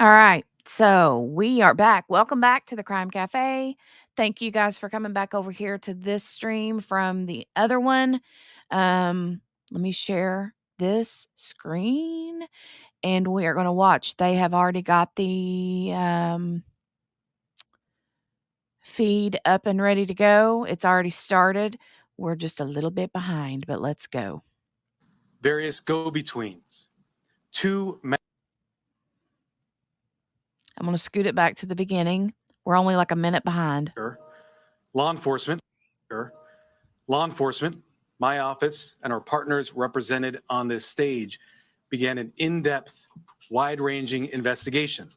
All right. So we are back. Welcome back to the Crime Cafe. Thank you guys for coming back over here to this stream from the other one. Let me share this screen and we are going to watch. They have already got the feed up and ready to go. It's already started. We're just a little bit behind, but let's go. Various go-betweens. I'm going to scoot it back to the beginning. We're only like a minute behind. Law enforcement, my office, and our partners represented on this stage began an in-depth, wide-ranging investigation.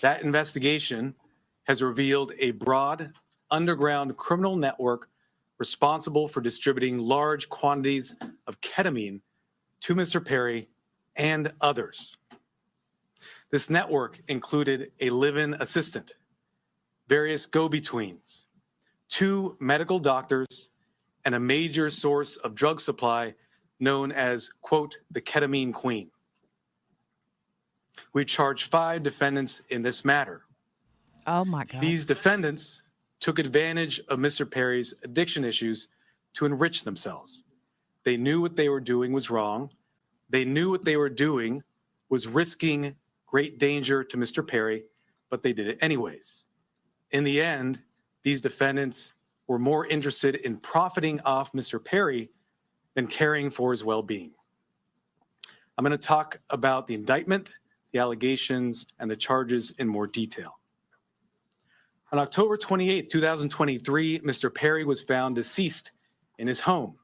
That investigation has revealed a broad, underground criminal network responsible for distributing large quantities of ketamine to Mr. Perry and others. This network included a live-in assistant, various go-betweens, 2 medical doctors, and a major source of drug supply known as, quote, the ketamine queen. We charged 5 defendants in this matter. Oh my God. These defendants took advantage of Mr. Perry's addiction issues to enrich themselves. They knew what they were doing was wrong. They knew what they were doing was risking great danger to Mr. Perry, but they did it anyways. In the end, these defendants were more interested in profiting off Mr. Perry than caring for his well-being. I'm going to talk about the indictment, the allegations, and the charges in more detail. On October 28, 2023, Mr. Perry was found deceased in his home.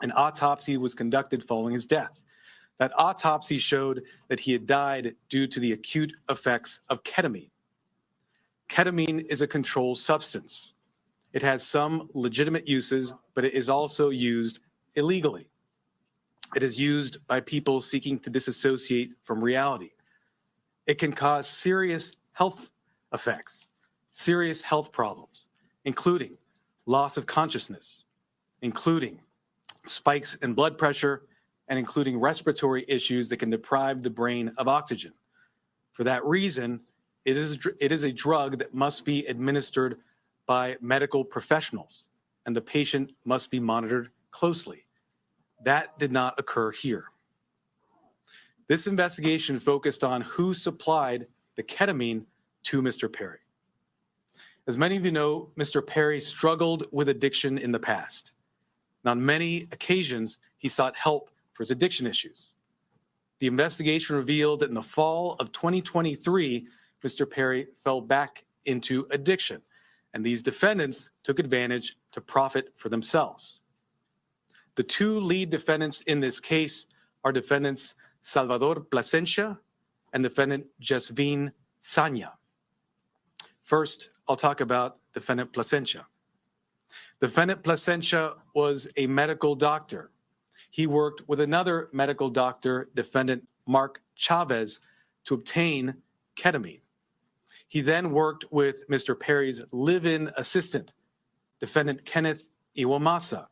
An autopsy was conducted following his death. That autopsy showed that he had died due to the acute effects of ketamine. Ketamine is a controlled substance. It has some legitimate uses, but it is also used illegally. It is used by people seeking to disassociate from reality. It can cause serious health effects, serious health problems, including loss of consciousness, including spikes in blood pressure, and including respiratory issues that can deprive the brain of oxygen. For that reason, it is a drug that must be administered by medical professionals, and the patient must be monitored closely. That did not occur here. This investigation focused on who supplied the ketamine to Mr. Perry. As many of you know, Mr. Perry struggled with addiction in the past. And on many occasions, he sought help for his addiction issues. The investigation revealed that in the fall of 2023, Mr. Perry fell back into addiction, and these defendants took advantage to profit for themselves. The 2 lead defendants in this case are defendants Salvador Plasencia and defendant Jasvin Sanya. First, I'll talk about defendant Plasencia. Defendant Plasencia was a medical doctor. He worked with another medical doctor, defendant Mark Chavez, to obtain ketamine. He then worked with Mr. Perry's live-in assistant, defendant Kenneth Iwamasa,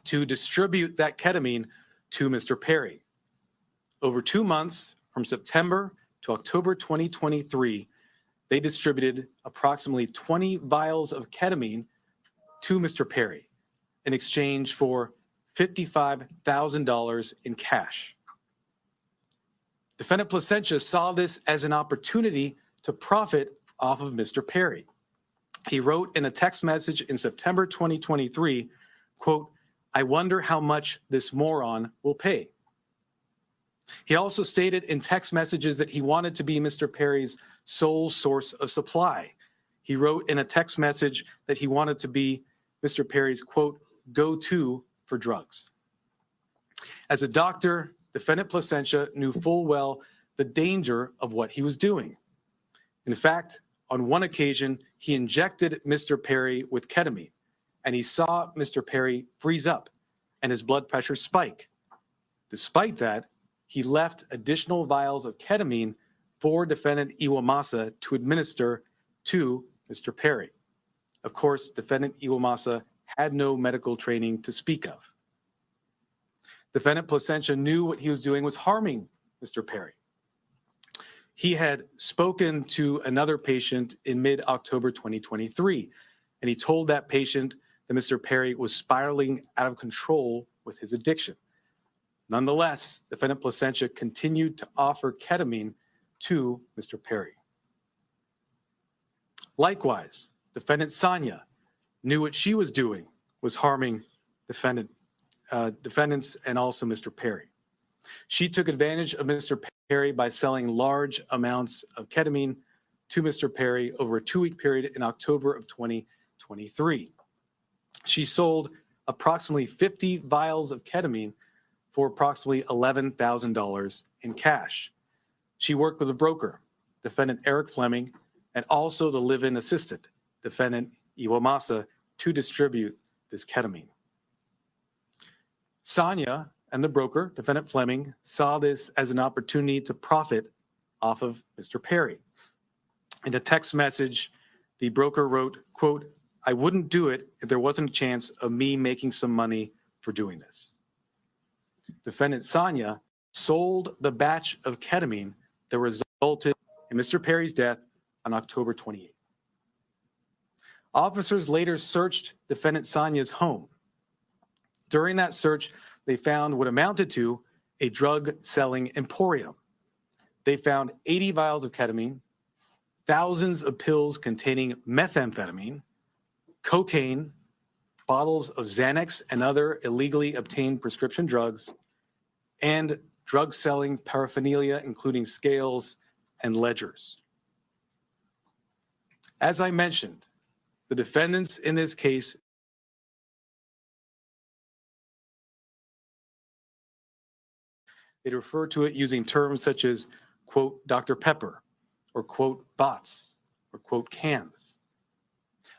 to distribute that ketamine to Mr. Perry. Over 2 months, from September to October 2023, they distributed approximately 20 vials of ketamine to Mr. Perry in exchange for $55,000 in cash. Defendant Plasencia saw this as an opportunity to profit off of Mr. Perry. He wrote in a text message in September 2023, quote, "I wonder how much this moron will pay." He also stated in text messages that he wanted to be Mr. Perry's sole source of supply. He wrote in a text message that he wanted to be Mr. Perry's, quote, "go-to for drugs." As a doctor, defendant Plasencia knew full well the danger of what he was doing. In fact, on one occasion, he injected Mr. Perry with ketamine, and he saw Mr. Perry freeze up and his blood pressure spike. Despite that, he left additional vials of ketamine for defendant Iwamasa to administer to Mr. Perry. Of course, defendant Iwamasa had no medical training to speak of. Defendant Plasencia knew what he was doing was harming Mr. Perry. He had spoken to another patient in mid-October 2023, and he told that patient that Mr. Perry was spiraling out of control with his addiction. Nonetheless, defendant Placentia continued to offer ketamine to Mr. Perry. Likewise, defendant Sonia knew what she was doing was harming defendants and also Mr. Perry. She took advantage of Mr. Perry by selling large amounts of ketamine to Mr. Perry over a 2-week period in October of 2023. She sold approximately 50 vials of ketamine for approximately $11,000 in cash. She worked with a broker, defendant Eric Fleming, and also the live-in assistant, defendant Iwamasa, to distribute this ketamine. Sonia and the broker, defendant Fleming, saw this as an opportunity to profit off of Mr. Perry. In a text message, the broker wrote, quote, "I wouldn't do it if there wasn't a chance of me making some money for doing this." Defendant Sonia sold the batch of ketamine that resulted in Mr. Perry's death on October 28th. Officers later searched defendant Sonia's home. During that search, they found what amounted to a drug-selling emporium. They found 80 vials of ketamine, thousands of pills containing methamphetamine, cocaine, bottles of Xanax and other illegally obtained prescription drugs, and drug-selling paraphernalia, including scales and ledgers. As I mentioned, the defendants in this case they refer to it using terms such as, quote, Dr. Pepper, or quote, bots, or quote, cans.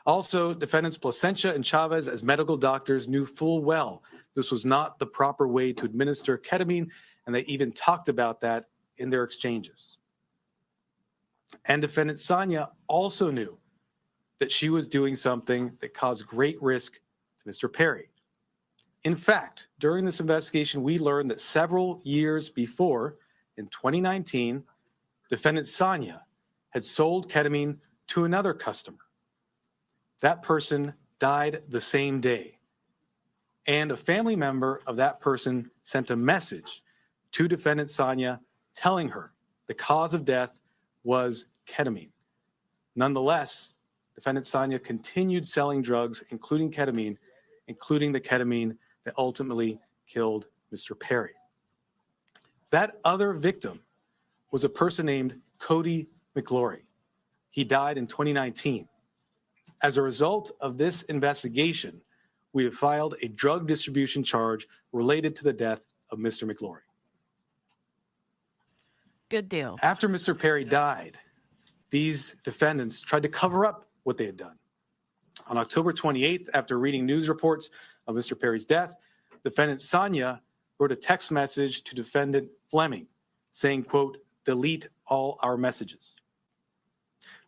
Also, defendants Placentia and Chavez, as medical doctors, knew full well this was not the proper way to administer ketamine, and they even talked about that in their exchanges. And defendant Sonia also knew that she was doing something that caused great risk to Mr. Perry. In fact, during this investigation, we learned that several years before, in 2019, defendant Sonia had sold ketamine to another customer. That person died the same day. And a family member of that person sent a message to defendant Sonia telling her the cause of death was ketamine. Nonetheless, defendant Sonia continued selling drugs, including ketamine, including the ketamine that ultimately killed Mr. Perry. That other victim was a person named Cody McGlory. He died in 2019. As a result of this investigation, we have filed a drug distribution charge related to the death of Mr. McGlory. Good deal. After Mr. Perry died, these defendants tried to cover up what they had done. On October 28th, after reading news reports of Mr. Perry's death, defendant Sonia wrote a text message to defendant Fleming saying, quote, delete all our messages.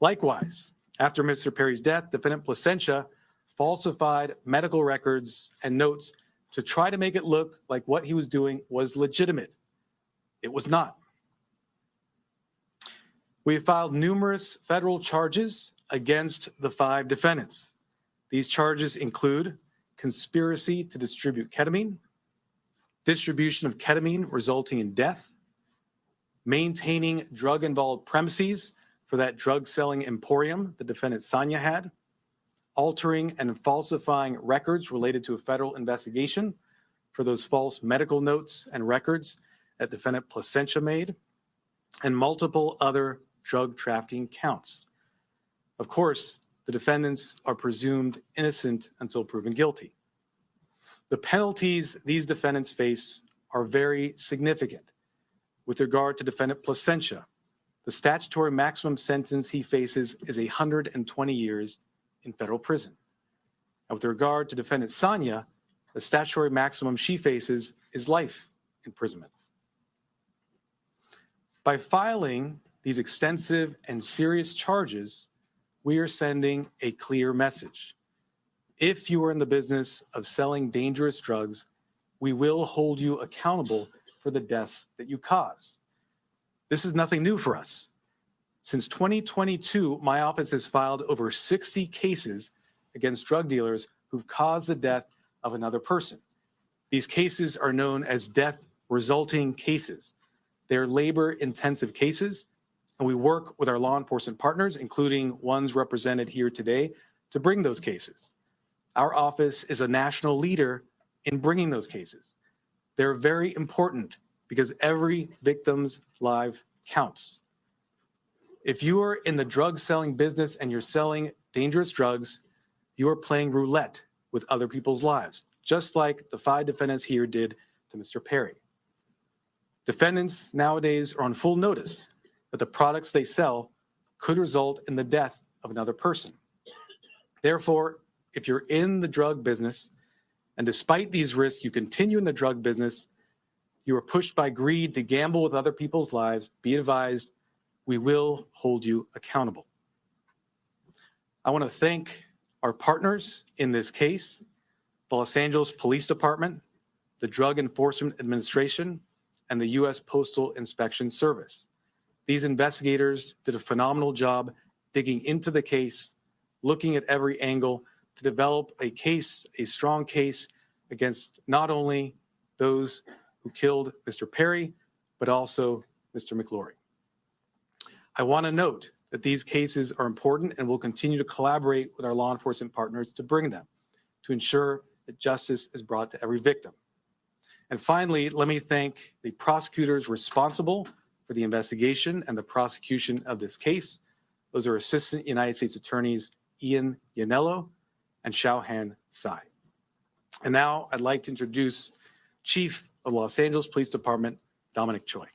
Likewise, after Mr. Perry's death, defendant Placentia falsified medical records and notes to try to make it look like what he was doing was legitimate. It was not. We have filed numerous federal charges against the 5 defendants. These charges include conspiracy to distribute ketamine, distribution of ketamine resulting in death, maintaining drug-involved premises for that drug-selling emporium the defendant Sonia had, altering and falsifying records related to a federal investigation for those false medical notes and records that defendant Placentia made, and multiple other drug trafficking counts. Of course, the defendants are presumed innocent until proven guilty. The penalties these defendants face are very significant. With regard to defendant Placentia, the statutory maximum sentence he faces is 120 years in federal prison. And with regard to defendant Sonia, the statutory maximum she faces is life imprisonment. By filing these extensive and serious charges, we are sending a clear message. If you are in the business of selling dangerous drugs, we will hold you accountable for the deaths that you cause. This is nothing new for us. Since 2022, my office has filed over 60 cases against drug dealers who've caused the death of another person. These cases are known as death resulting cases. They're labor-intensive cases, and we work with our law enforcement partners, including ones represented here today, to bring those cases. Our office is a national leader in bringing those cases. They're very important because every victim's life counts. If you are in the drug selling business and you're selling dangerous drugs, you are playing roulette with other people's lives, just like the 5 defendants here did to Mr. Perry. Defendants nowadays are on full notice that the products they sell could result in the death of another person. Therefore, if you're in the drug business, and despite these risks, you continue in the drug business, you are pushed by greed to gamble with other people's lives, be advised, we will hold you accountable. I want to thank our partners in this case, the Los Angeles Police Department, the Drug Enforcement Administration, and the U.S. Postal Inspection Service. These investigators did a phenomenal job digging into the case, looking at every angle to develop a case, a strong case against not only those who killed Mr. Perry, but also Mr. McLaury. I want to note that these cases are important and we'll continue to collaborate with our law enforcement partners to bring them, to ensure that justice is brought to every victim. And finally, let me thank the prosecutors responsible for the investigation and the prosecution of this case. Those are Assistant United States Attorneys Ian Yanello and Xiaohan Tsai. And now I'd like to introduce Chief of Los Angeles Police Department, Dominic Choi.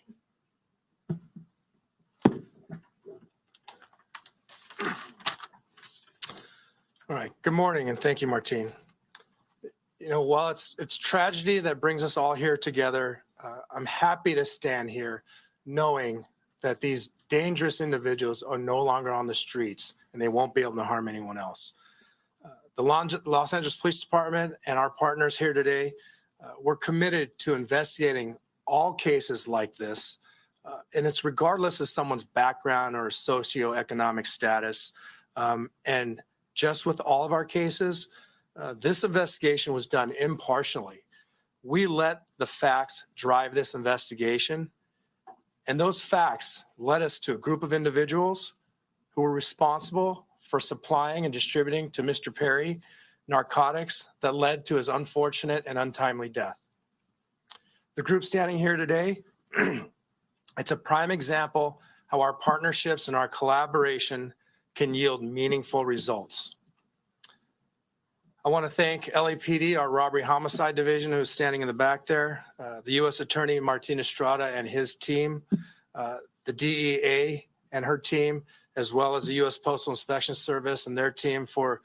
All right, good morning and thank you, Martine. You know, while it's tragedy that brings us all here together, I'm happy to stand here knowing that these dangerous individuals are no longer on the streets and they won't be able to harm anyone else. The Los Angeles Police Department and our partners here today, we're committed to investigating all cases like this, and it's regardless of someone's background or socioeconomic status. And just with all of our cases, this investigation was done impartially. We let the facts drive this investigation, and those facts led us to a group of individuals who were responsible for supplying and distributing to Mr. Perry narcotics that led to his unfortunate and untimely death. The group standing here today, it's a prime example how our partnerships and our collaboration can yield meaningful results. I want to thank LAPD, our Robbery Homicide Division, who's standing in the back there, the U.S. Attorney Martin Estrada and his team, the DEA and her team, as well as the U.S. Postal Inspection Service and their team for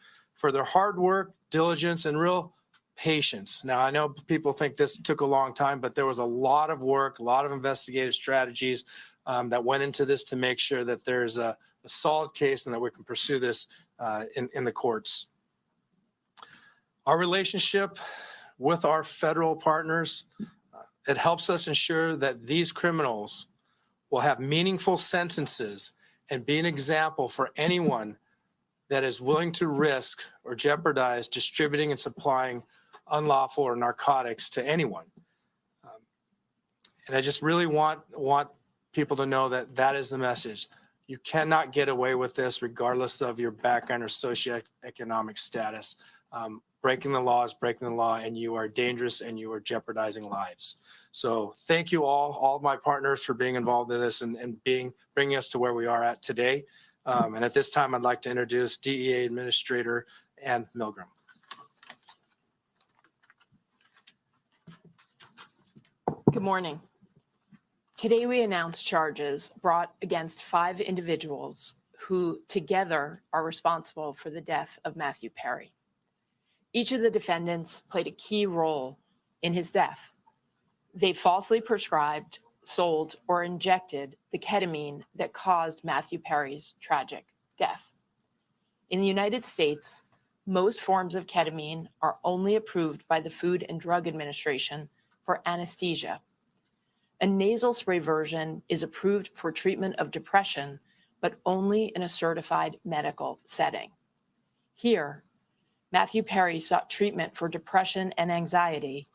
their hard work, diligence, and real patience. Now, I know people think this took a long time, but there was a lot of work, a lot of investigative strategies that went into this to make sure that there's a solid case and that we can pursue this in the courts. Our relationship with our federal partners, it helps us ensure that these criminals will have meaningful sentences and be an example for anyone that is willing to risk or jeopardize distributing and supplying unlawful or narcotics to anyone. And I just really want people to know that that is the message. You cannot get away with this regardless of your background or socioeconomic status. Breaking the law is breaking the law, and you are dangerous and you are jeopardizing lives. So thank you all of my partners for being involved in this and bringing us to where we are at today. And at this time, I'd like to introduce DEA Administrator Ann Milgram. Good morning. Today we announced charges brought against 5 individuals who together are responsible for the death of Matthew Perry. Each of the defendants played a key role in his death. They falsely prescribed, sold, or injected the ketamine that caused Matthew Perry's tragic death. In the United States, most forms of ketamine are only approved by the Food and Drug Administration for anesthesia. A nasal spray version is approved for treatment of depression, but only in a certified medical setting. Here, Matthew Perry sought treatment for depression and anxiety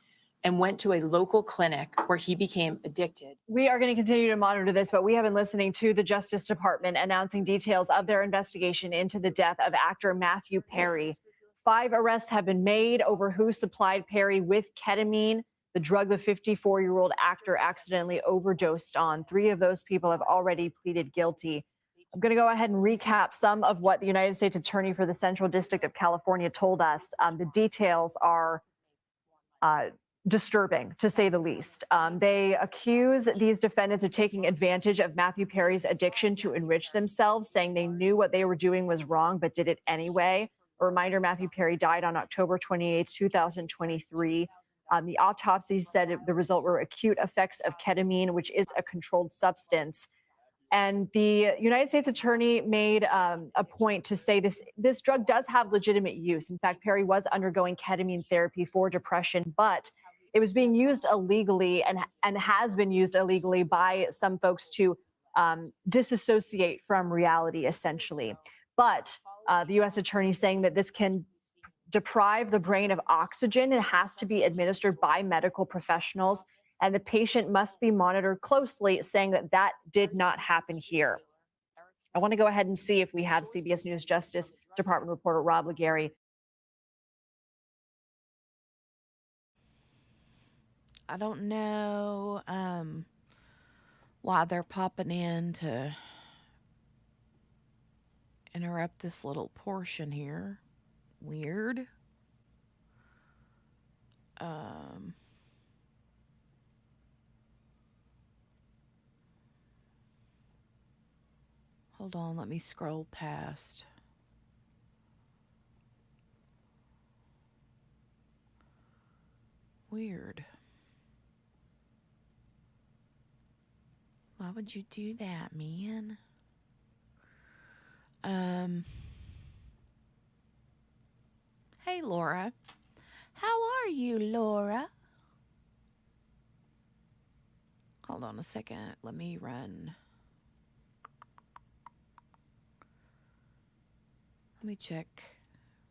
and went to a local clinic where he became addicted. We are going to continue to monitor this, but we have been listening to the Justice Department announcing details of their investigation into the death of actor Matthew Perry. 5 arrests have been made over who supplied Perry with ketamine, the drug the 54-year-old actor accidentally overdosed on. 3 of those people have already pleaded guilty. I'm going to go ahead and recap some of what the United States Attorney for the Central District of California told us. The details are disturbing, to say the least. They accuse these defendants of taking advantage of Matthew Perry's addiction to enrich themselves, saying they knew what they were doing was wrong, but did it anyway. A reminder, Matthew Perry died on October 28, 2023. The autopsy said the result were acute effects of ketamine, which is a controlled substance. And the United States Attorney made a point to say this drug does have legitimate use. In fact, Perry was undergoing ketamine therapy for depression, but it was being used illegally and has been used illegally by some folks to disassociate from reality, essentially. But the U.S. Attorney saying that this can deprive the brain of oxygen. It has to be administered by medical professionals, and the patient must be monitored closely, saying that that did not happen here. I want to go ahead and see if we have CBS News Justice Department reporter Rob Legary. I don't know why they're popping in to interrupt this little portion here. Weird. Hold on, let me scroll past. Weird. Why would you do that, man? Hey, Laura. How are you, Laura? Hold on a second. Let me run. Let me check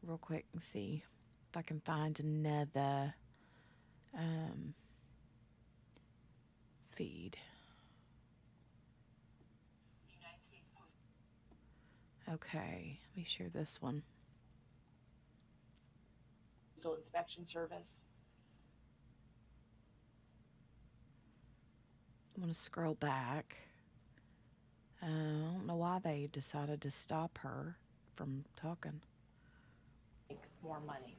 real quick and see if I can find another feed. Okay, let me share this one. Postal Inspection Service. I'm going to scroll back. I don't know why they decided to stop her from talking. Make more money.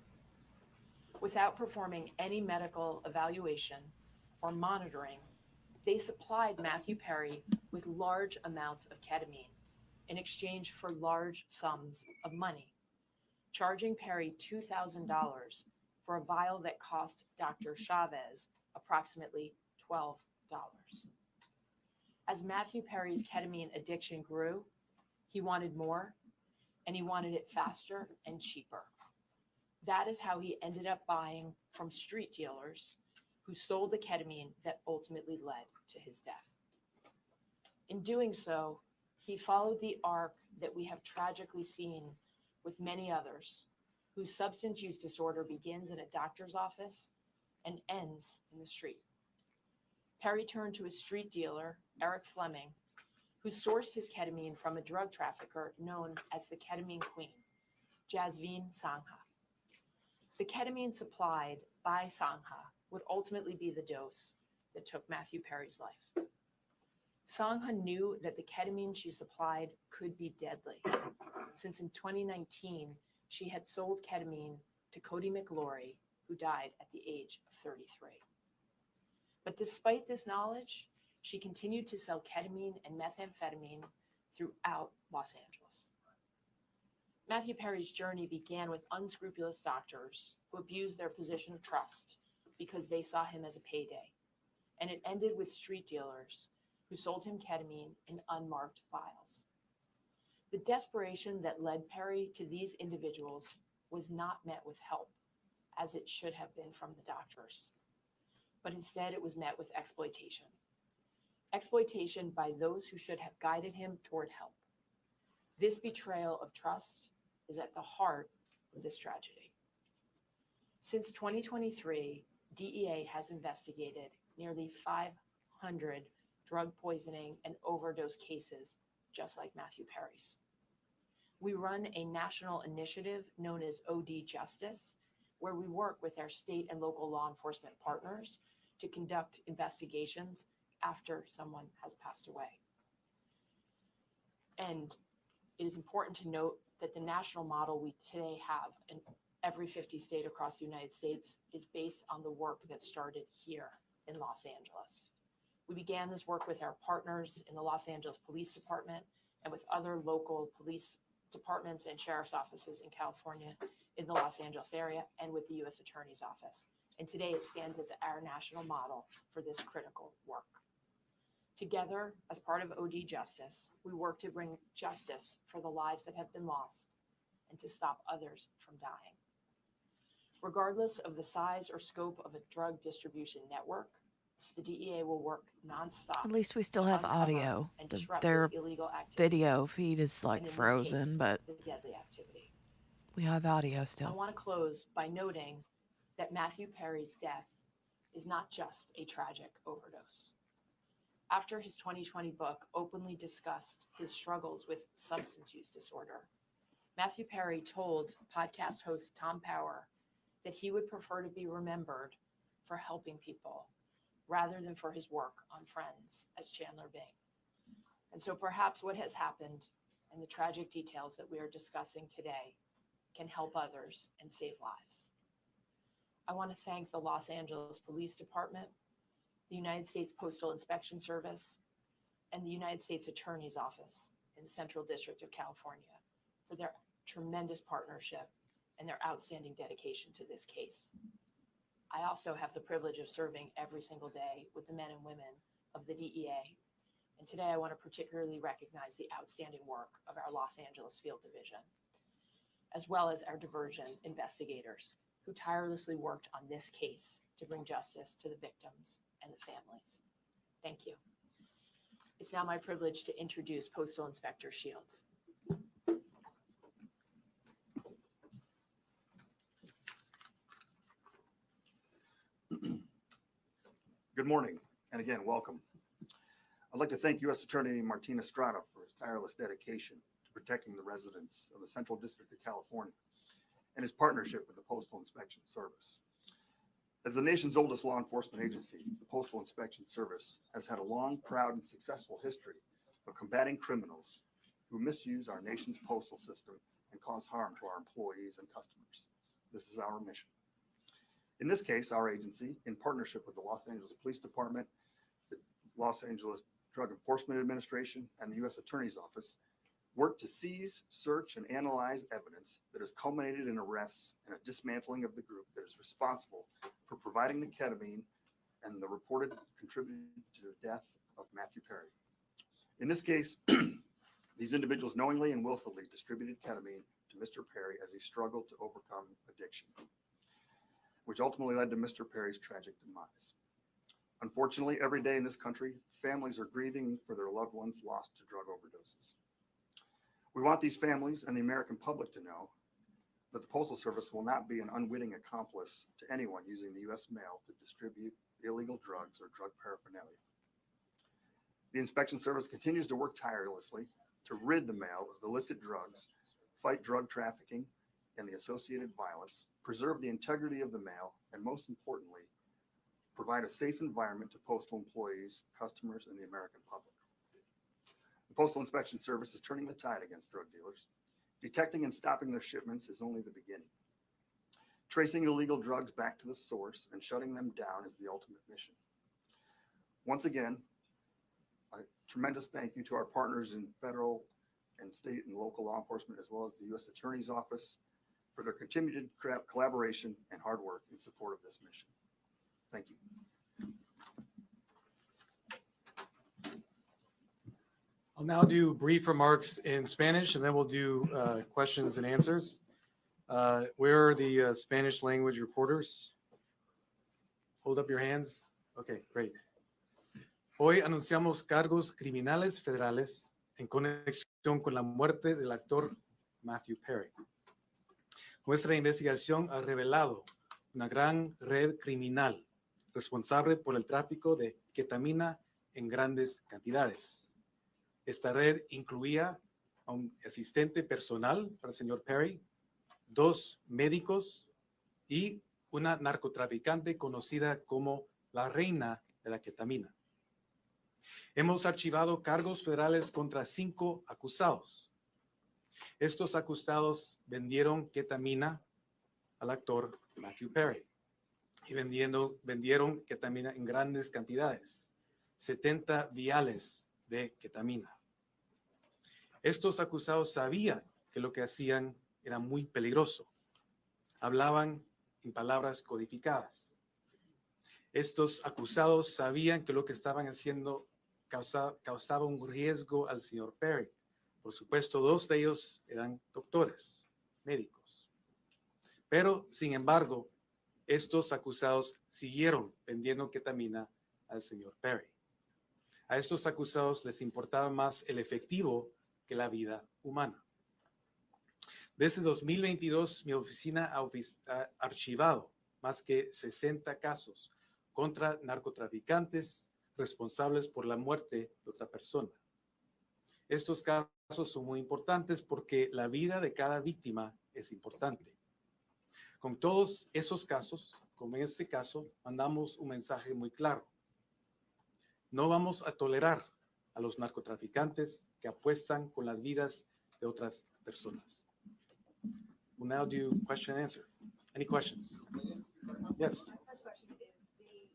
Without performing any medical evaluation or monitoring, they supplied Matthew Perry with large amounts of ketamine in exchange for large sums of money, charging Perry $2,000 for a vial that cost Dr. Chavez approximately $12. As Matthew Perry's ketamine addiction grew, he wanted more, and he wanted it faster and cheaper. That is how he ended up buying from street dealers who sold the ketamine that ultimately led to his death. In doing so, he followed the arc that we have tragically seen with many others, whose substance use disorder begins in a doctor's office and ends in the street. Perry turned to his street dealer, Eric Fleming, who sourced his ketamine from a drug trafficker known as the Ketamine Queen, Jasveen Sangha. The ketamine supplied by Sangha would ultimately be the dose that took Matthew Perry's life. Sangha knew that the ketamine she supplied could be deadly, since in 2019, she had sold ketamine to Cody McLaury, who died at the age of 33. But despite this knowledge, she continued to sell ketamine and methamphetamine throughout Los Angeles. Matthew Perry's journey began with unscrupulous doctors who abused their position of trust because they saw him as a payday, and it ended with street dealers who sold him ketamine in unmarked vials. The desperation that led Perry to these individuals was not met with help, as it should have been from the doctors, but instead it was met with exploitation. Exploitation by those who should have guided him toward help. This betrayal of trust is at the heart of this tragedy. Since 2023, DEA has investigated nearly 500 drug poisoning and overdose cases just like Matthew Perry's. We run a national initiative known as OD Justice, where we work with our state and local law enforcement partners to conduct investigations after someone has passed away. And it is important to note that the national model we today have in every 50 state across the United States is based on the work that started here in Los Angeles. We began this work with our partners in the Los Angeles Police Department and with other local police departments and sheriff's offices in California, in the Los Angeles area, and with the U.S. Attorney's Office. And today it stands as our national model for this critical work. Together, as part of OD Justice, we work to bring justice for the lives that have been lost and to stop others from dying. Regardless of the size or scope of a drug distribution network, the DEA will work nonstop. At least we still to have uncover audio. and The- disrupt their this illegal activity, video feed is and like in this frozen, case, but the deadly activity. we have audio I still. want to close by noting that Matthew Perry's death is not just a tragic overdose. After his 2020 book openly discussed his struggles with substance use disorder, Matthew Perry told podcast host Tom Power that he would prefer to be remembered for helping people rather than for his work on Friends as Chandler Bing. And so perhaps what has happened and the tragic details that we are discussing today can help others and save lives. I want to thank the Los Angeles Police Department, the United States Postal Inspection Service, and the United States Attorney's Office in the Central District of California for their tremendous partnership and their outstanding dedication to this case. I also have the privilege of serving every single day with the men and women of the DEA. And today I want to particularly recognize the outstanding work of our Los Angeles Field Division, as well as our diversion investigators who tirelessly worked on this case to bring justice to the victims and the families. Thank you. It's now my privilege to introduce Postal Inspector Shields. Good morning, and again, welcome. I'd like to thank U.S. Attorney Martin Estrada for his tireless dedication to protecting the residents of the Central District of California and his partnership with the Postal Inspection Service. As the nation's oldest law enforcement agency, the Postal Inspection Service has had a long, proud, and successful history of combating criminals who misuse our nation's postal system and cause harm to our employees and customers. This is our mission. In this case, our agency, in partnership with the Los Angeles Police Department, the Los Angeles Drug Enforcement Administration, and the U.S. Attorney's Office, worked to seize, search, and analyze evidence that has culminated in arrests and a dismantling of the group that is responsible for providing the ketamine and the reported contributed to the death of Matthew Perry. In this case, these individuals knowingly and willfully distributed ketamine to Mr. Perry as he struggled to overcome addiction, which ultimately led to Mr. Perry's tragic demise. Unfortunately, every day in this country, families are grieving for their loved ones lost to drug overdoses. We want these families and the American public to know that the Postal Service will not be an unwitting accomplice to anyone using the U.S. mail to distribute illegal drugs or drug paraphernalia. The Inspection Service continues to work tirelessly to rid the mail of illicit drugs, fight drug trafficking and the associated violence, preserve the integrity of the mail, and most importantly, provide a safe environment to postal employees, customers, and the American public. The Postal Inspection Service is turning the tide against drug dealers. Detecting and stopping their shipments is only the beginning. Tracing illegal drugs back to the source and shutting them down is the ultimate mission. Once again, a tremendous thank you to our partners in federal and state and local law enforcement, as well as the U.S. Attorney's Office, for their continued collaboration and hard work in support of this mission. Thank you. I'll now do brief remarks in Spanish, and then we'll do questions and answers. Where are the Spanish language reporters? Hold up your hands. Okay, great. Hoy anunciamos cargos criminales federales en conexión con la muerte del actor Matthew Perry. Nuestra investigación ha revelado una gran red criminal responsable por el tráfico de ketamina en grandes cantidades. Esta red incluía a un asistente personal para el señor Perry, 2 médicos y una narcotraficante conocida como la reina de la ketamina. Hemos archivado cargos federales contra 5 acusados. Estos acusados vendieron ketamina al actor Matthew Perry y vendieron ketamina en grandes cantidades, 70 viales de ketamina. Estos acusados sabían que lo que hacían era muy peligroso. Hablaban en palabras codificadas. Estos acusados sabían que lo que estaban haciendo causaba un riesgo al señor Perry. Por supuesto, 2 de ellos eran doctores, médicos. Pero, sin embargo, estos acusados siguieron vendiendo ketamina al señor Perry. A estos acusados les importaba más el efectivo que la vida humana. Desde 2022, mi oficina ha archivado más que 60 casos contra narcotraficantes responsables por la muerte de otra persona. Estos casos son muy importantes porque la vida de cada víctima es importante. Con todos esos casos, como en este caso, mandamos un mensaje muy claro. No vamos a tolerar a los narcotraficantes que apuestan con las vidas de otras personas. We'll now do question and answer. Any questions? Yes. My first question is the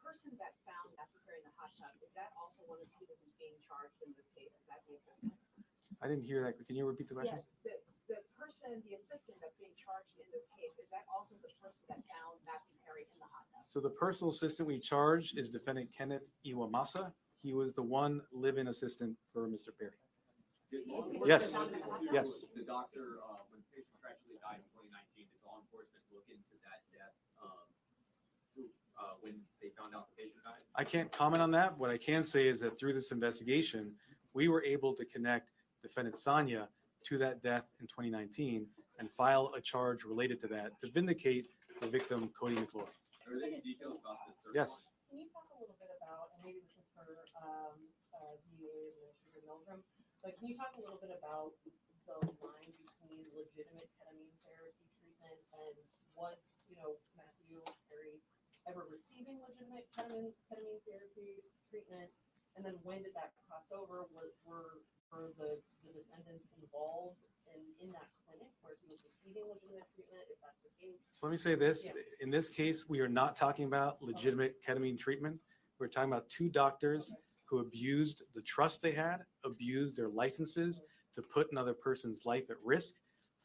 person that found Matthew Perry in the hot tub, is that also one of the people who's being charged in this case? Is that the assistant? I didn't hear that. Can you repeat the question? Yes, the person, the assistant that's being charged in this case, is that also the person that found Matthew Perry in the hot tub? So the personal assistant we charged is defendant Kenneth Iwamasa. He was the one live-in assistant for Mr. Perry. Yes. Yes. The doctor, when the patient tragically died in 2019, did law enforcement look into that death when they found out the patient died? I can't comment on that. What I can say is that through this investigation, we were able to connect defendant Sanya to that death in 2019 and file a charge related to that to vindicate the victim, Cody McLaurin. Are there any details about this search Yes. warrant? Can you talk a little bit about, and maybe this is for DEA Administrator Milgram, but can you talk a little bit about the line between legitimate ketamine therapy treatment and was, Matthew Perry ever receiving legitimate ketamine therapy treatment? And then when did that cross over? Were the defendants involved in that clinic where he was receiving legitimate treatment, if that's the case? So let me say this. Yeah. In this case, we are not talking about legitimate ketamine treatment. We're talking about 2 doctors who abused the trust they had, abused their licenses to put another person's life at risk.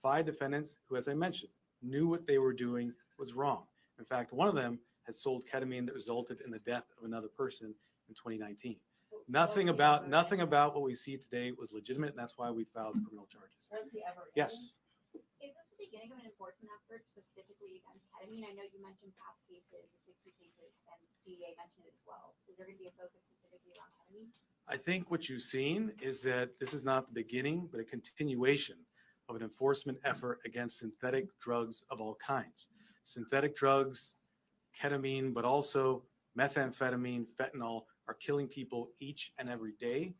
5 defendants who, as I mentioned, knew what they were doing was wrong. In fact, one of them had sold ketamine that resulted in the death of another person in 2019. Nothing about what we see today was legitimate, and that's why we filed criminal charges. Was he ever in? Yes. Is this the beginning of an enforcement effort specifically against ketamine? I know you mentioned past cases, the 60 cases, and DEA mentioned it as well. Is there going to be a focus specifically around ketamine? I think what you've seen is that this is not the beginning, but a continuation of an enforcement effort against synthetic drugs of all kinds. Synthetic drugs, ketamine, but also methamphetamine, fentanyl are killing people each and every day.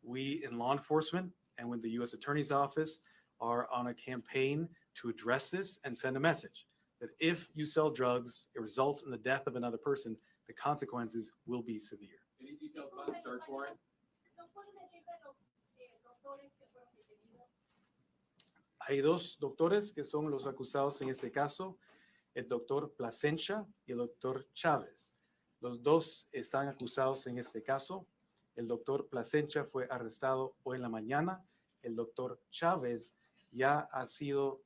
We in law enforcement and with the U.S. Attorney's Office are on a campaign to address this and send a message that if you sell drugs, it results in the death of another person, the consequences will be severe. Any details about the search warrant? Hay 2 doctores que son los acusados en este caso, el doctor Plasencia y el doctor Chávez. Los 2 están acusados en este caso. El doctor Plasencia fue arrestado hoy en la mañana. El doctor Chávez ya ha sido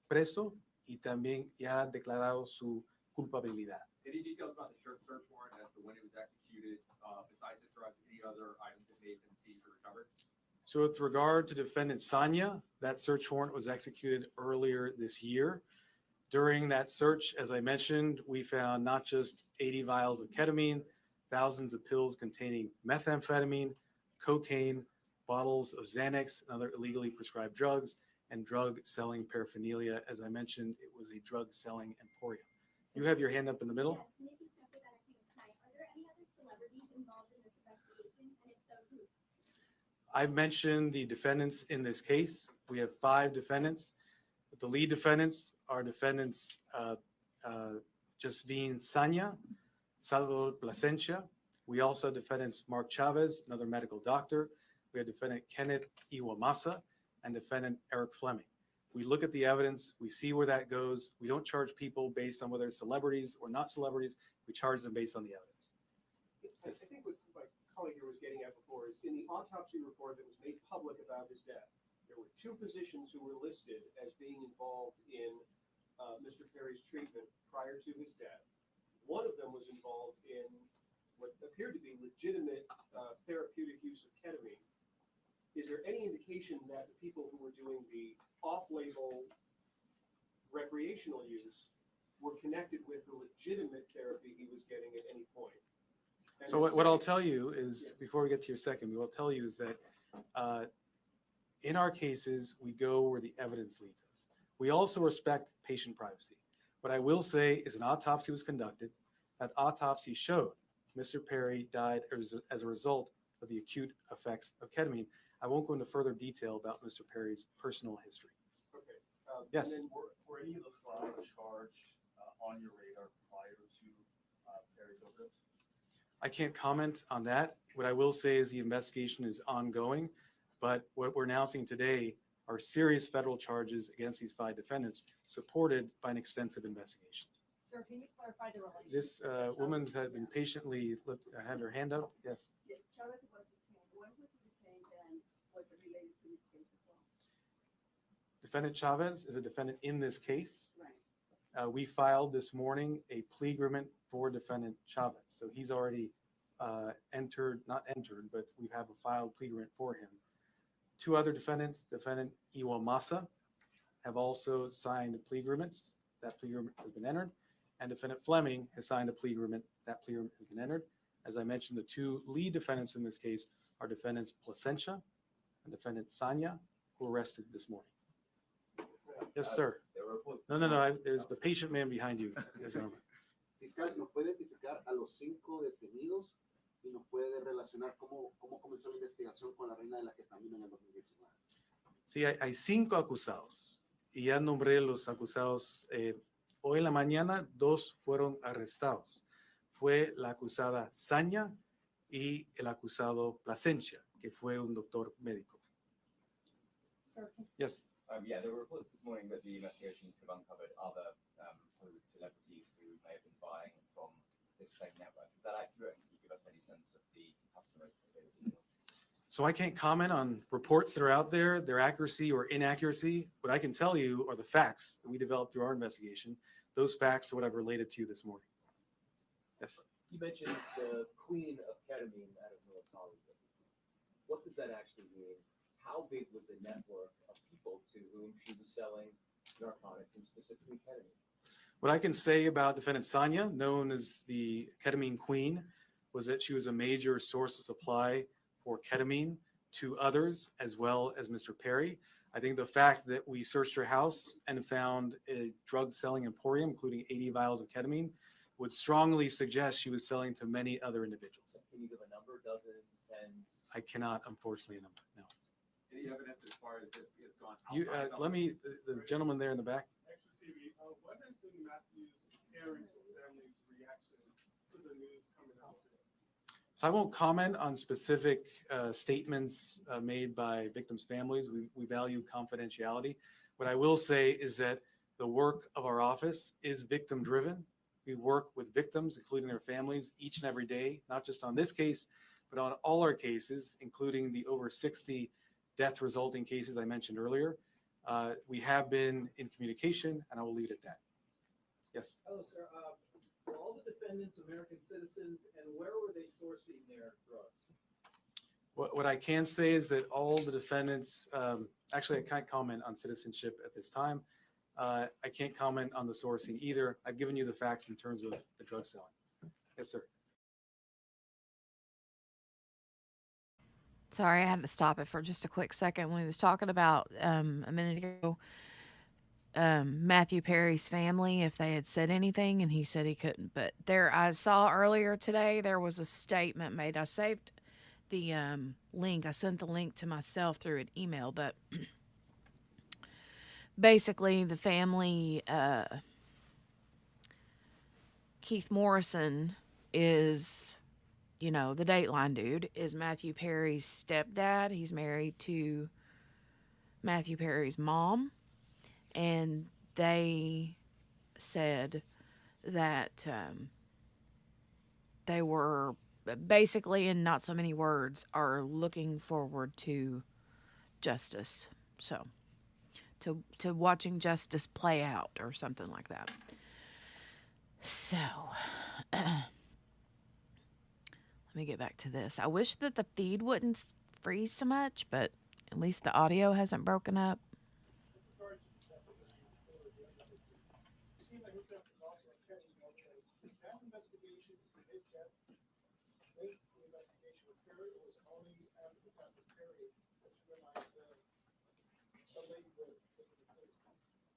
preso y también ya ha declarado su culpabilidad. Any details about the search warrant as to when it was executed, besides the drugs, any other items that may have been seized or recovered? So with regard to defendant Sanya, that search warrant was executed earlier this year. During that search, as I mentioned, we found not just 80 vials of ketamine, thousands of pills containing methamphetamine, cocaine, bottles of Xanax and other illegally prescribed drugs, and drug selling paraphernalia. As I mentioned, it was a drug selling emporium. You have your hand up in the middle. Yes, Nikki Smith with Entertainment Tonight. Are there any other celebrities involved in this investigation? And if so, who? I've mentioned the defendants in this case. We have 5 defendants. The lead defendants are defendants Jasvine Sanya, Salvador Plasencia. We also have defendants Mark Chavez, another medical doctor. We have defendant Kenneth Iwamasa and defendant Eric Fleming. We look at the evidence, we see where that goes. We don't charge people based on whether they're celebrities or not celebrities. We charge them based on the evidence. I think what my colleague here was getting at before is in the autopsy report that was made public about his death, there were 2 physicians who were listed as being involved in Mr. Perry's treatment prior to his death. One of them was involved in what appeared to be legitimate therapeutic use of ketamine. Is there any indication that the people who were doing the off-label recreational use were connected with the legitimate therapy he was getting at any point? And So what I'll tell you is, before we get to your second, what I'll tell you is that in our cases, we go where the evidence leads us. We also respect patient privacy. What I will say is an autopsy was conducted. That autopsy showed Mr. Perry died as a result of the acute effects of ketamine. I won't go into further detail about Mr. Perry's personal history. Okay. Yes. And then Were any of the 5 charged on your radar prior to Perry's overdose? I can't comment on that. What I will say is the investigation is ongoing, but what we're announcing today are serious federal charges against these 5 defendants, supported by an extensive investigation. Sir, can you clarify the relationship? This woman had been patiently had her hand up. Yes. Yes, Chavez was detained. When was he detained and was it related to this case as well? Defendant Chavez is a defendant in this case. Right. We filed this morning a plea agreement for defendant Chavez. So he's already not entered, but we have a filed plea agreement for him. 2 other defendants, defendant Iwamasa, have also signed plea agreements. That plea agreement has been entered. And defendant Fleming has signed a plea agreement. That plea agreement has been entered. As I mentioned, the 2 lead defendants in this case are defendants Plasencia and defendant Sanya, who were arrested this morning. Yes, sir. No. There's the patient man behind you. Yes, sir. Fiscal, ¿nos puede identificar a los 5 detenidos y nos puede relacionar cómo comenzó la investigación con la reina de la ketamina en el 2019? Sí, hay 5 acusados y ya nombré los acusados. Hoy en la mañana 2 fueron arrestados. Fue la acusada Sanya y el acusado Plasencia, que fue un doctor médico. Sir, Yes. Yeah, there were reports this morning that the investigation could have uncovered other Hollywood celebrities who may have been buying from this same network. Is that accurate? Can you give us any sense of the customers that they were dealing with? So I can't comment on reports that are out there, their accuracy or inaccuracy. What I can tell you are the facts that we developed through our investigation. Those facts are what I've related to you this morning. Yes. you mentioned the queen of ketamine out of North Hollywood. What does that actually mean? How big was the network of people to whom she was selling narcotics and specifically ketamine? What I can say about defendant Sanya, known as the ketamine queen, was that she was a major source of supply for ketamine to others, as well as Mr. Perry. I think the fact that we searched her house and found a drug selling emporium, including 80 vials of ketamine, would strongly suggest she was selling to many other individuals. Can you give a number, dozens, tens? I cannot, unfortunately, number, no. Any evidence as far as this has gone? You, let me, the gentleman there in the back. Extra TV, what has been Matthew's parents or family's reaction to the news coming out today? So I won't comment on specific statements made by victims' families. We value confidentiality. What I will say is that the work of our office is victim-driven. We work with victims, including their families, each and every day, not just on this case, but on all our cases, including the over 60 death resulting cases I mentioned earlier. We have been in communication, and I will leave it at that. Yes. Hello, sir. Were all the defendants American citizens, and where were they sourcing their drugs? What I can say is that all the defendants, actually, I can't comment on citizenship at this time. I can't comment on the sourcing either. I've given you the facts in terms of the drug selling. Yes, sir. Sorry, I had to stop it for just a quick second when he was talking about a minute ago Matthew Perry's family if they had said anything, and he said he couldn't. But there, I saw earlier today there was a statement made. I saved the link. I sent the link to myself through an email, but basically the family, Keith Morrison is, you know, the Dateline dude is Matthew Perry's stepdad. He's married to Matthew Perry's mom, and they said that they were basically, in not so many words, are looking forward to justice. So to watching justice play out or something like that. So let me get back to this. I wish that the feed wouldn't freeze so much, but at least the audio hasn't broken up.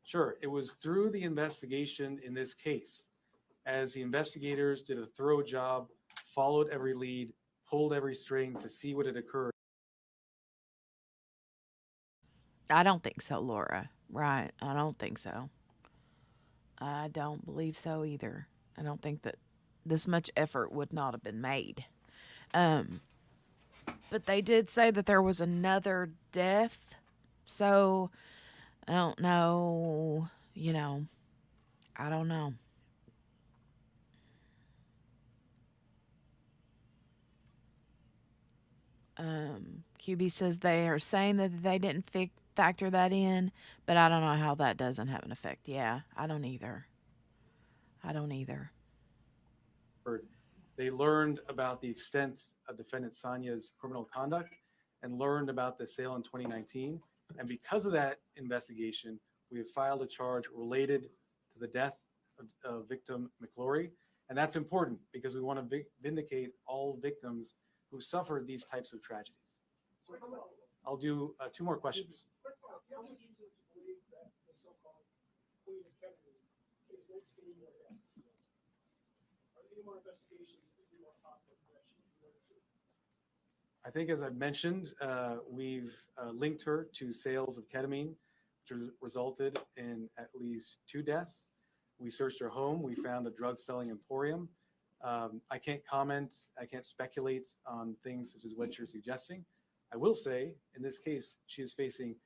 Sure, it was through the investigation in this case, as the investigators did a thorough job, followed every lead, pulled every string to see what had occurred. I don't think so, Laura. Right. I don't think so. I don't believe so either. I don't think that this much effort would not have been made. But they did say that there was another death. So I don't know, you know, I don't know. QB says they are saying that they didn't factor that in, but I don't know how that doesn't have an effect. Yeah, I don't either. They learned about the extent of defendant Sonia's criminal conduct and learned about the sale in 2019. And because of that investigation, we have filed a charge related to the death of victim McLaurie. And that's important because we want to vindicate all victims who suffered these types of tragedies. I'll do 2 more questions. How much reason to believe that the so-called Queen of Kennedy is linked to any more deaths? Are there any more investigations that you want possible that she can go to? I think, as I've mentioned, we've linked her to sales of ketamine, which resulted in at least 2 deaths. We searched her home. We found a drug selling emporium. I can't comment. I can't speculate on things such as what you're suggesting. I will say, in this case, she is facing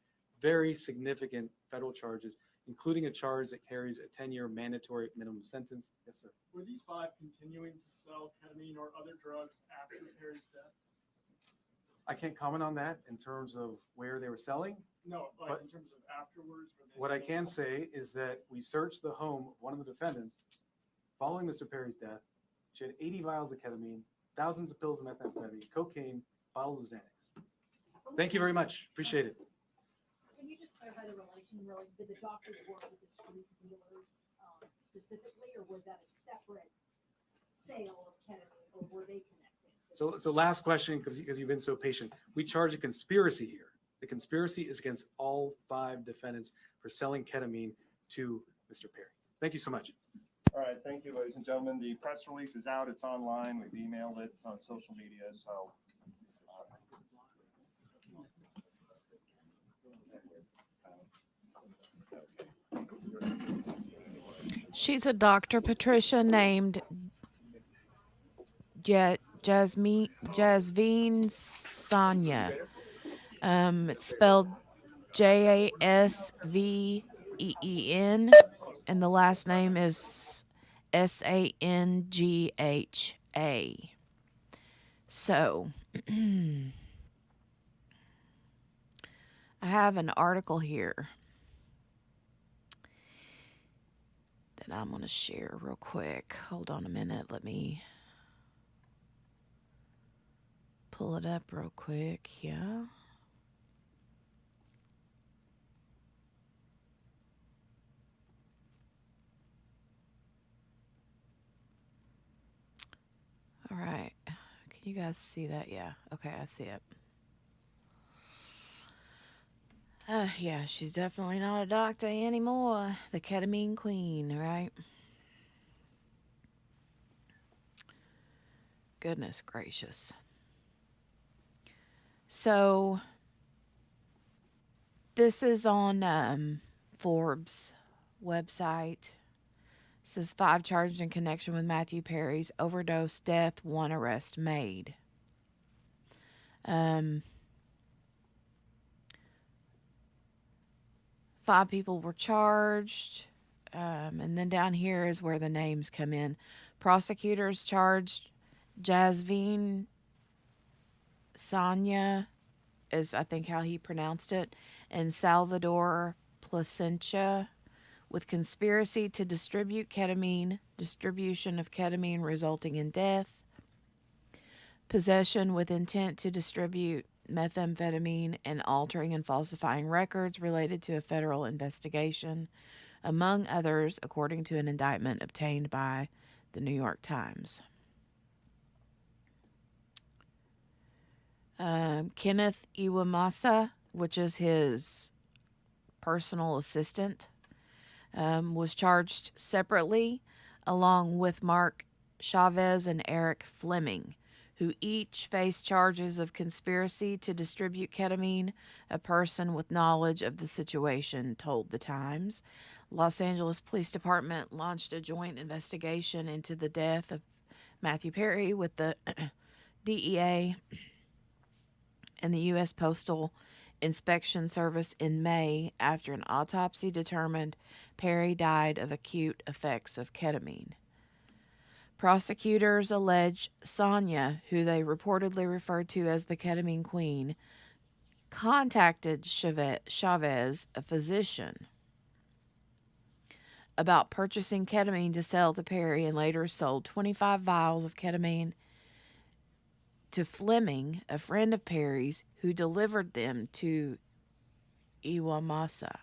very significant federal charges, including a charge that carries a 10-year mandatory minimum sentence. Yes, sir. Were these 5 continuing to sell ketamine or other drugs after Perry's death? I can't comment on that in terms of where they were selling. No, But- like in terms of afterwards. were they What I selling- can say is that we searched the home of one of the defendants following Mr. Perry's death. She had 80 vials of ketamine, thousands of pills of methamphetamine, cocaine, bottles of Xanax. Thank you very much. Appreciate it. Can you just clarify the relation, really? Did the doctors work with the street dealers specifically, or was that a separate sale of ketamine, or were they connected? So last question, because you've been so patient. We charge a conspiracy here. The conspiracy is against all 5 defendants for selling ketamine to Mr. Perry. Thank you so much. All right, thank you, ladies and gentlemen. The press release is out. It's online. We've emailed it. It's on social media. So. She's a Dr. Patricia named Jasmine Sonia. It's spelled Jasveen, and the last name is Sangha. So I have an article here that I'm going to share real quick. Hold on a minute. Let me pull it up real quick. Yeah. All right. Can you guys see that? Yeah. Okay, I see it. Yeah, she's definitely not a doctor anymore. The ketamine queen, right? Goodness gracious. So this is on Forbes website. It says 5 charged in connection with Matthew Perry's overdose death, 1 arrest made. 5 people were charged. And then down here is where the names come in. Prosecutors charged Jasveen Sanya, is I think how he pronounced it, and Salvador Placencia with conspiracy to distribute ketamine, distribution of ketamine resulting in death, possession with intent to distribute methamphetamine, and altering and falsifying records related to a federal investigation, among others, according to an indictment obtained by the New York Times. Kenneth Iwamasa, which is his personal assistant, was charged separately, along with Mark Chavez and Eric Fleming, who each faced charges of conspiracy to distribute ketamine. A person with knowledge of the situation told the Times. Los Angeles Police Department launched a joint investigation into the death of Matthew Perry with the DEA and the U.S. Postal Inspection Service in May after an autopsy determined Perry died of acute effects of ketamine. Prosecutors allege Sonia, who they reportedly referred to as the ketamine queen, contacted Chavez, a physician, about purchasing ketamine to sell to Perry, and later sold 25 vials of ketamine to Fleming, a friend of Perry's, who delivered them to Iwamasa.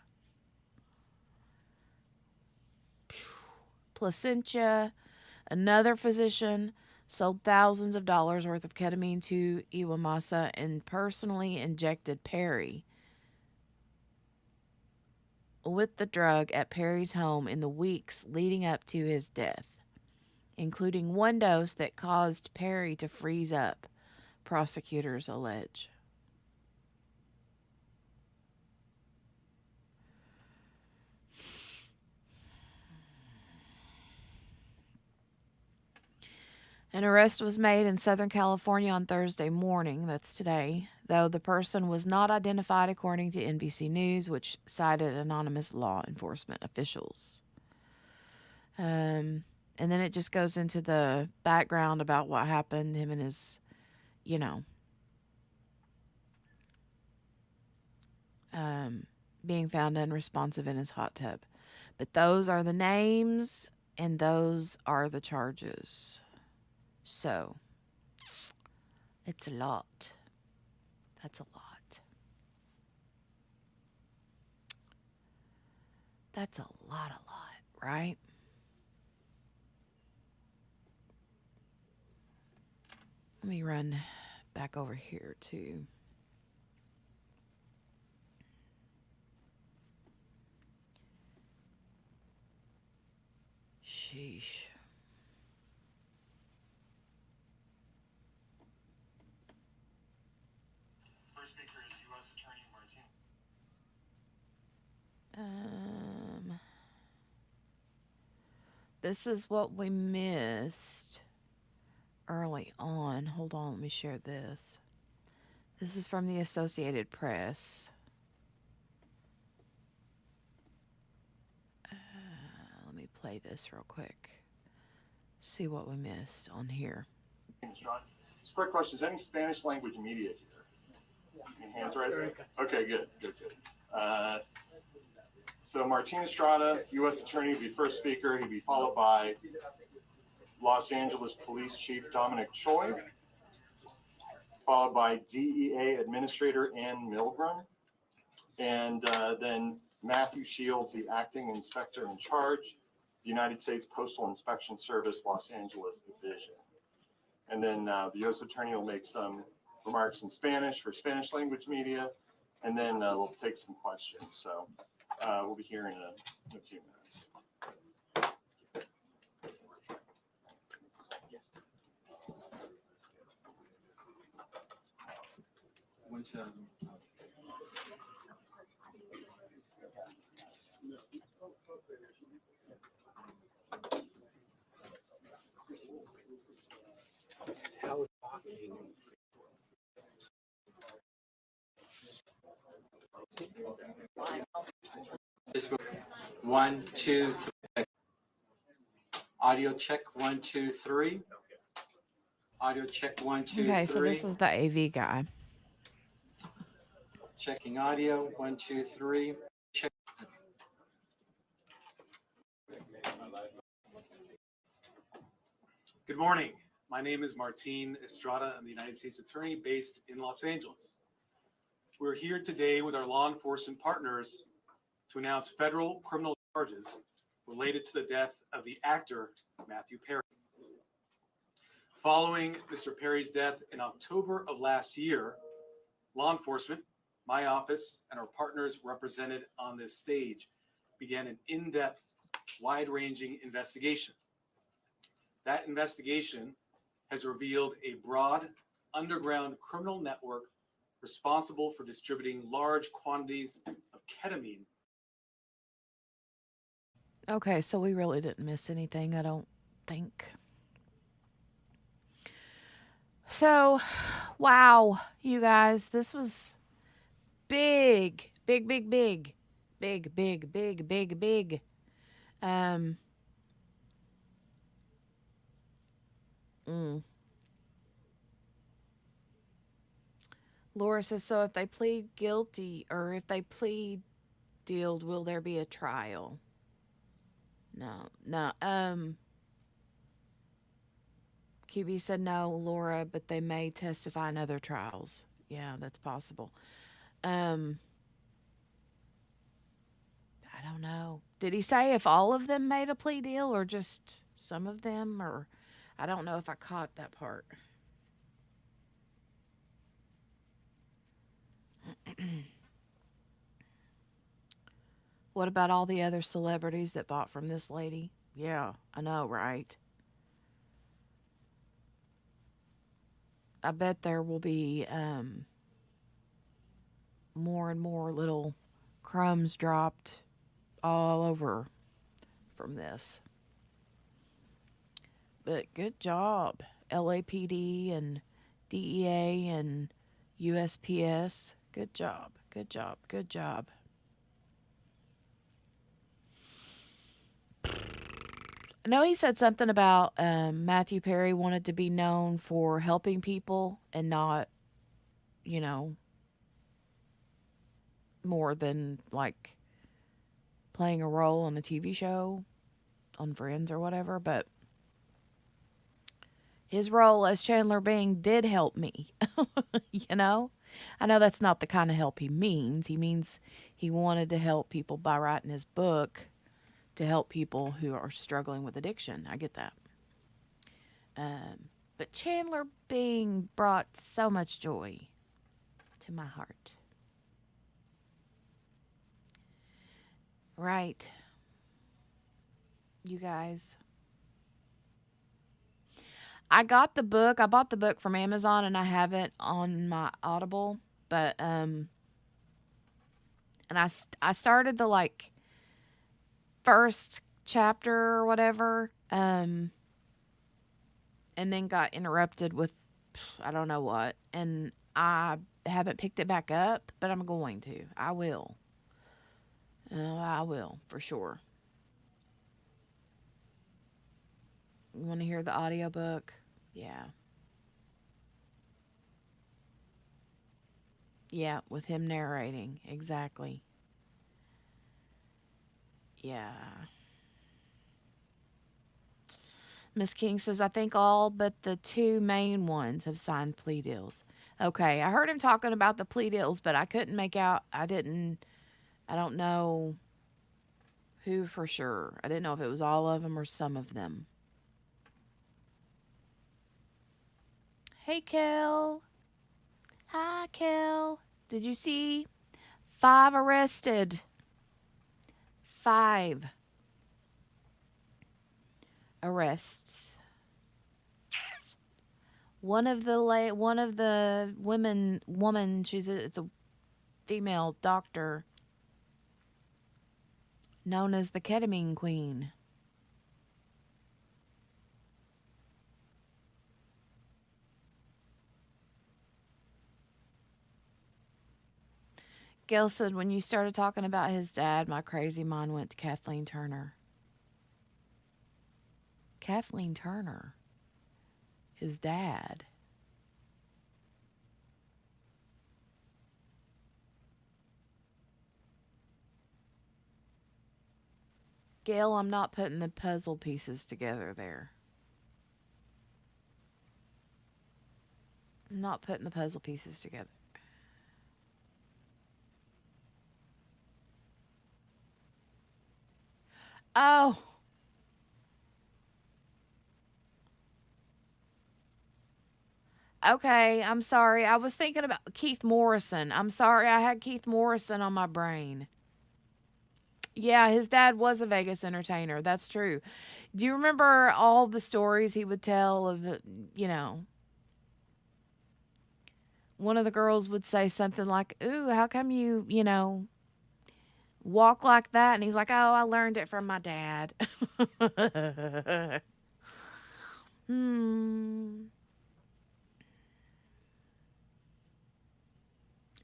Placencia, another physician, sold thousands of dollars worth of ketamine to Iwamasa and personally injected Perry with the drug at Perry's home in the weeks leading up to his death, including 1 dose that caused Perry to freeze up, prosecutors allege. An arrest was made in Southern California on Thursday morning, that's today, though the person was not identified according to NBC News, which cited anonymous law enforcement officials. And then it just goes into the background about what happened, him and his, being found unresponsive in his hot tub. But those are the names and those are the charges. So, it's a lot. That's a lot. That's a lot, right? Let me run back over here too. Sheesh. First speaker is U.S. Attorney Martin. This is what we missed early on. Hold on, let me share this. This is from the Associated Press. Let me play this real quick. See what we missed on here. It's a quick question. Is any Spanish language media here? Your hands raised? Okay, good. So Martin Estrada, U.S. Attorney, would be first speaker. He'd be followed by Los Angeles Police Chief Dominic Choi, followed by DEA Administrator Ann Milgram, and then Matthew Shields, the Acting Inspector in Charge, United States Postal Inspection Service, Los Angeles Division. And then the U.S. Attorney will make some remarks in Spanish for Spanish language media, and then we'll take some questions. So we'll be here in a few minutes. One, two, three. Audio check, 1, 2, 3. Audio check, 1, 2, 3. Okay, so this is the AV guy. Checking audio, 1, 2, 3. Check. Good morning. My name is Martin Estrada. I'm the United States Attorney based in Los Angeles. We're here today with our law enforcement partners to announce federal criminal charges related to the death of the actor Matthew Perry. Following Mr. Perry's death in October of last year, law enforcement, my office, and our partners represented on this stage began an in-depth, wide-ranging investigation. That investigation has revealed a broad, underground criminal network responsible for distributing large quantities of ketamine. Okay, so we really didn't miss anything, I don't think. So, wow, you guys, this was big, big, big, big, big, big, big, big, big. Laura says, so if they plead guilty or if they plead deal, will there be a trial? No. QB said no, Laura, but they may testify in other trials. Yeah, that's possible. I don't know. Did he say if all of them made a plea deal or just some of them? Or I don't know if I caught that part. What about all the other celebrities that bought from this lady? Yeah, I know, right? I bet there will be more and more little crumbs dropped all over from this. But good job, LAPD and DEA and USPS. Good job, good job, good job. I know he said something about Matthew Perry wanted to be known for helping people and not, you know, more than like playing a role on a TV show on Friends or whatever. But his role as Chandler Bing did help me, you know? I know that's not the kind of help he means. He means he wanted to help people by writing his book to help people who are struggling with addiction. I get that. But Chandler Bing brought so much joy to my heart. Right. You guys. I got the book. I bought the book from Amazon and I have it on my Audible. But, and I started the like first chapter or whatever, and then got interrupted with I don't know what, and I haven't picked it back up, but I'm going to. I will for sure. You want to hear the audiobook? Yeah, with him narrating, exactly. Yeah. Miss King says, I think all but the two main ones have signed plea deals. Okay, I heard him talking about the plea deals, but I couldn't make out. I don't know who for sure. I didn't know if it was all of them or some of them. Hey, Kel. Hi, Kel. Did you see 5 arrested. 5 arrests. One of the woman, it's a female doctor known as the ketamine queen. Gail said, when you started talking about his dad, my crazy mind went to Kathleen Turner. Kathleen Turner. His dad. Gail, I'm not putting the puzzle pieces together there. I'm not putting the puzzle pieces together. Oh. Okay, I'm sorry. I was thinking about Keith Morrison. I'm sorry, I had Keith Morrison on my brain. Yeah, his dad was a Vegas entertainer. That's true. Do you remember all the stories he would tell of, one of the girls would say something like, ooh, how come you, walk like that? And he's like, oh, I learned it from my dad.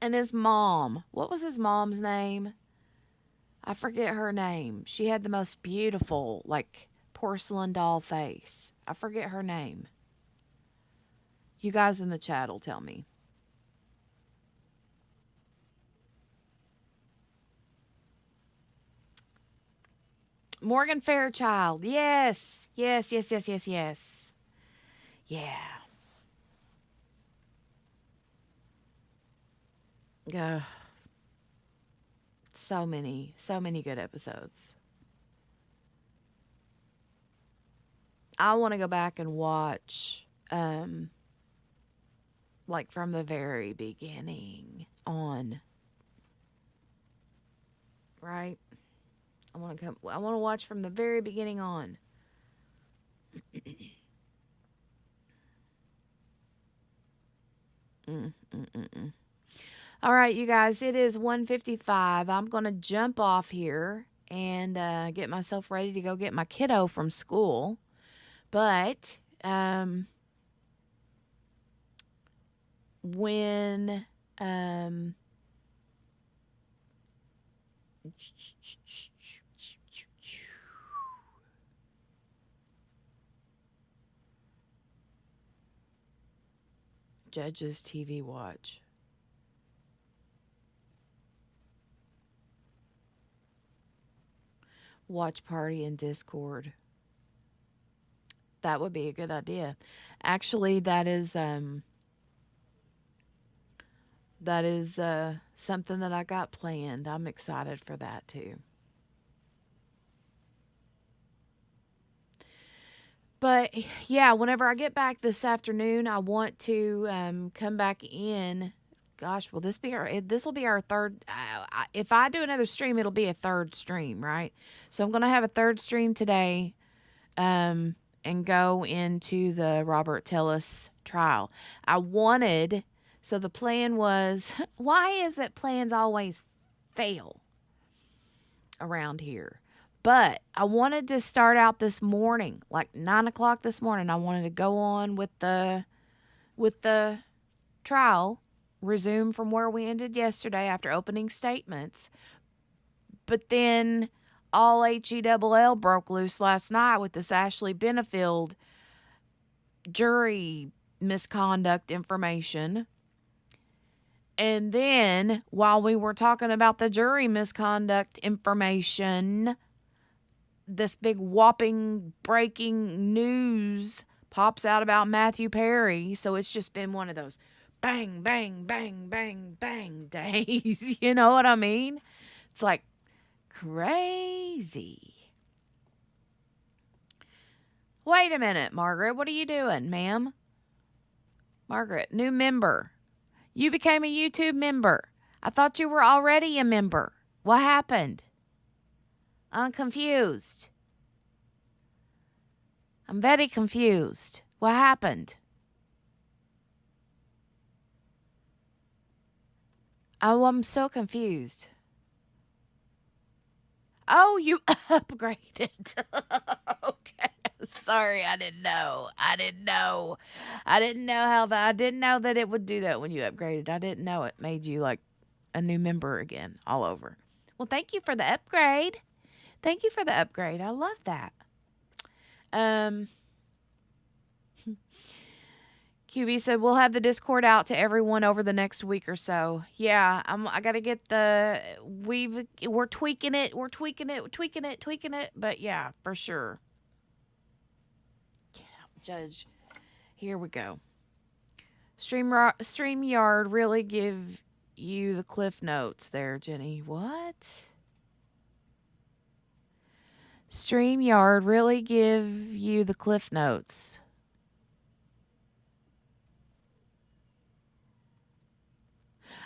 And his mom, what was his mom's name? I forget her name. She had the most beautiful, porcelain doll face. I forget her name. You guys in the chat will tell me. Morgan Fairchild. Yes. Yes. Yeah. So many good episodes. I want to go back and watch, from the very beginning on. Right? I want to watch from the very beginning on. All right, you guys, it is 1:55. I'm going to jump off here and get myself ready to go get my kiddo from school. But when Judge's TV Watch. Watch party in Discord. That would be a good idea. Actually, that is something that I got planned. I'm excited for that too. But yeah, whenever I get back this afternoon, I want to come back in. Gosh, will this will be our third. If I do another stream, it'll be a third stream, right? So I'm going to have a third stream today and go into the Robert Tellis trial. So the plan was, why is it plans always fail around here? But I wanted to start out this morning, 9 o'clock this morning. I wanted to go on with the trial, resume from where we ended yesterday after opening statements. But then all HELL broke loose last night with this Ashley Benefield jury misconduct information. And then while we were talking about the jury misconduct information, this big whopping breaking news pops out about Matthew Perry. So it's just been one of those bang, bang, bang, bang, bang days. You know what I mean? It's crazy. Wait a minute, Margaret. What are you doing, ma'am? Margaret, new member. You became a YouTube member. I thought you were already a member. What happened? I'm confused. I'm very confused. What happened? Oh, I'm so confused. Oh, you upgraded. Okay. Sorry, I didn't know. I didn't know that it would do that when you upgraded. I didn't know it made you like a new member again all over. Well, thank you for the upgrade. Thank you for the upgrade. I love that. QB said we'll have the Discord out to everyone over the next week or so. Yeah, I got to get we're tweaking it, but yeah, for sure. Get out, Judge. Here we go. StreamYard really give you the cliff notes there, Jenny. What? StreamYard really give you the cliff notes.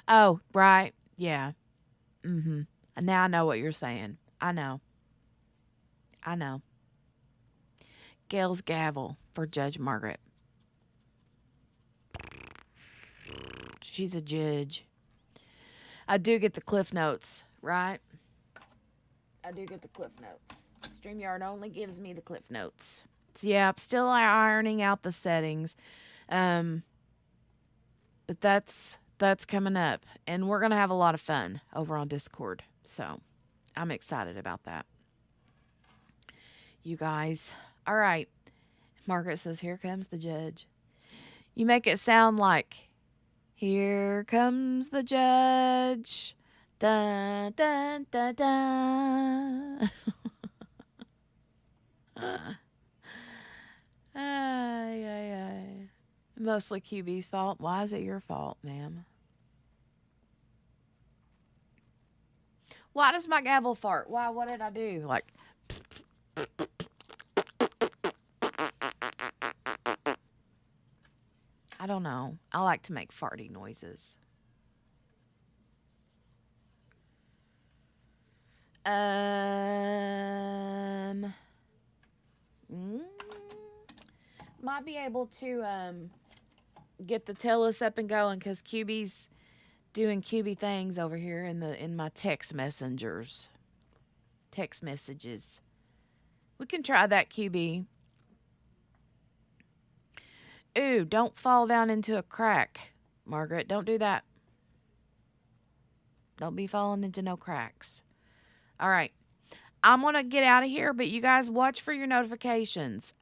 Oh, right. Yeah. Mm-hmm. Now I know what you're saying. I know. Gail's gavel for Judge Margaret. She's a judge. I do get the cliff notes, right? I do get the cliff notes. StreamYard only gives me the cliff notes. So yeah, I'm still ironing out the settings. But that's coming up. And we're going to have a lot of fun over on Discord. So I'm excited about that. You guys. All right. Margaret says, here comes the judge. You make it sound like, here comes the judge. Dun, dun, dun, dun. Ay. Mostly QB's fault. Why is it your fault, ma'am? Why does my gavel fart? Why? What did I do? Like, I don't know. I like to make farty noises. Might be able to get the TELUS up and going because QB's doing QB things over here in my text messages. We can try that, QB. Ooh, don't fall down into a crack, Margaret. Don't do that. Don't be falling into no cracks. All right. I'm going to get out of here, but you guys watch for your notifications.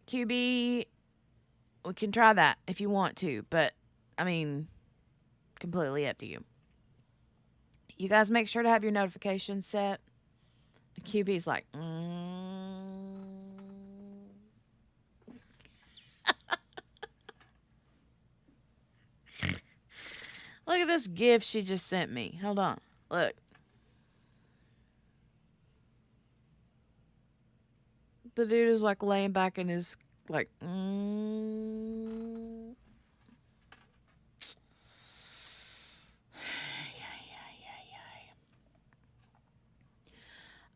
QB, we can try that if you want to, but I mean, completely up to you. You guys make sure to have your notifications set. QB's like, Look at this gift she just sent me. Hold on. Look. The dude is like laying back in his like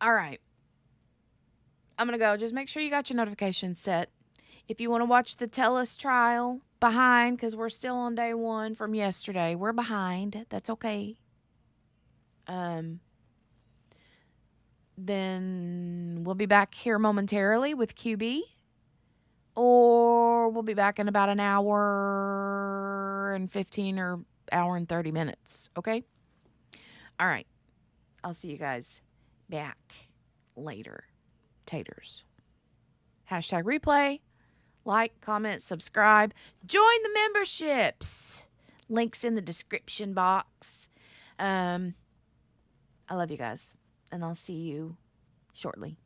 All right. I'm going to go. Just make sure you got your notifications set. If you want to watch the TELUS trial behind, because we're still on day 1 from yesterday. We're behind. That's okay. Then we'll be back here momentarily with QB. Or we'll be back in about an hour and 15 or hour and 30 minutes. Okay? All right. I'll see you guys back later. Taters. Hashtag replay. Like, comment, subscribe. Join the memberships. Links in the description box. I love you guys. And I'll see you shortly.